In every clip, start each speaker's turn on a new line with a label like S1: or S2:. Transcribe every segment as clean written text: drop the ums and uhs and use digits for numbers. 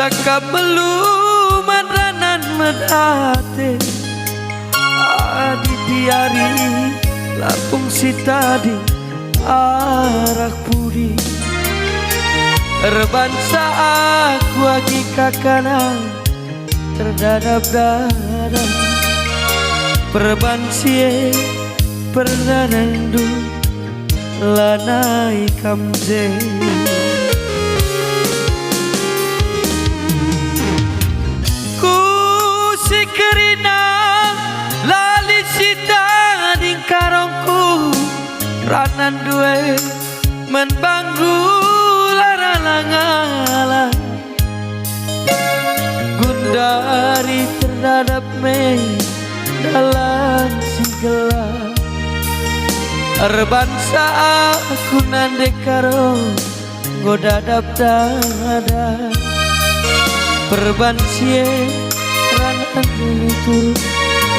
S1: cakap melu maranan medate adi diari Lampung Sitadi arak pudi Rebansa aku agi kakana terdadap dada Perbansie pernah nendu lanai kamje Ku sikerina lali sita ning karongku ranan duwe menbanggu laralangala Gundari terdadap me dalam sigela Arbansa aku nande karo godadap dada Perbansie ranan itu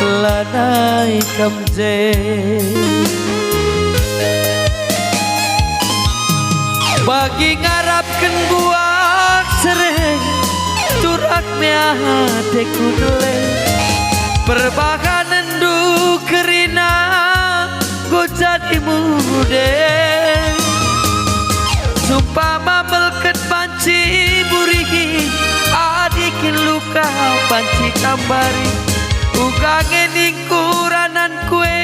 S1: lanai kamje Bagi ngarapkan buak sering turak mea deku dele Perbahan endu kerina go jadi mude Sumpah melket panci burihi adikin luka panci kambari Ugange ningkuranan kue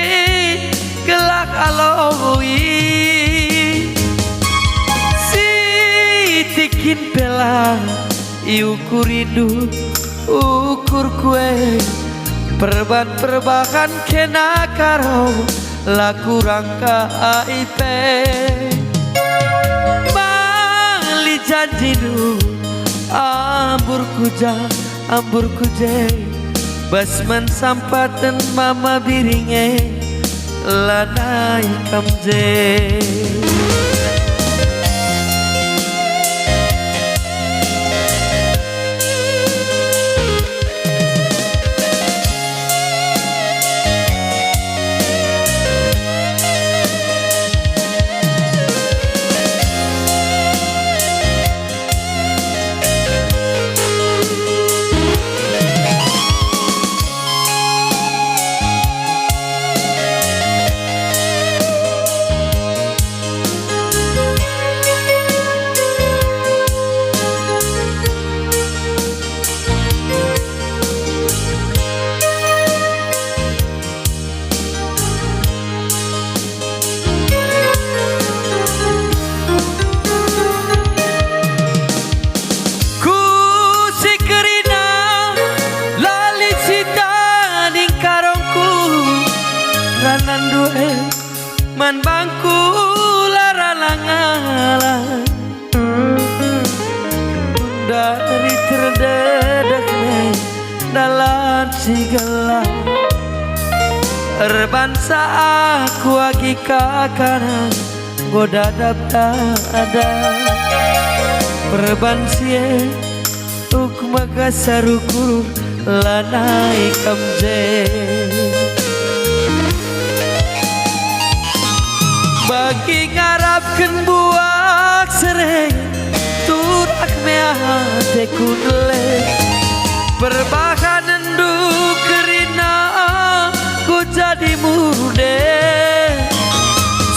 S1: gelak aloi Sitikin pela iukur rindu ukur kue Perban-perbahan kena karo laku rangka AIP Mali janjinu ambur kuje Basman sampatan mama biringe lanai kamje Ranan duwe man bangku laralangala Dari terdedekne dalam sigala Rebansa aku agi kakana godadap dada Perbansie uk magasarukur lanai kamje Bagi ngarapkan buak sering turak mea deku dele Perbahan endu kerina ku jadi mude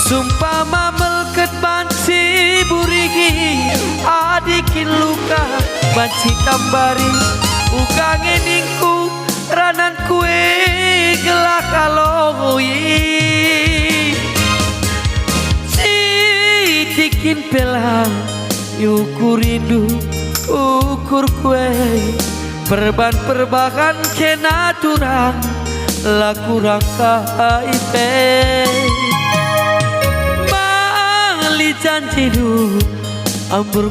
S1: Sumpah melket banci burigi adikin luka banci kambari Ugange ningku ranan kue gelak aloi Tikin pela ukur rindu ukur kue Perban-perbahan kena turang laku rangka AIP Mali janjidu ambur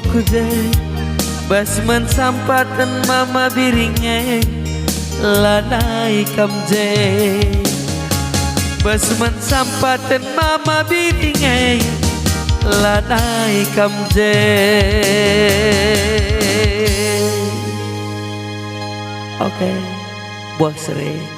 S1: kuje Basman sampatan mama biringe lanai kamje Basman sampatan mama biringe lanai kamje Oke, buah sering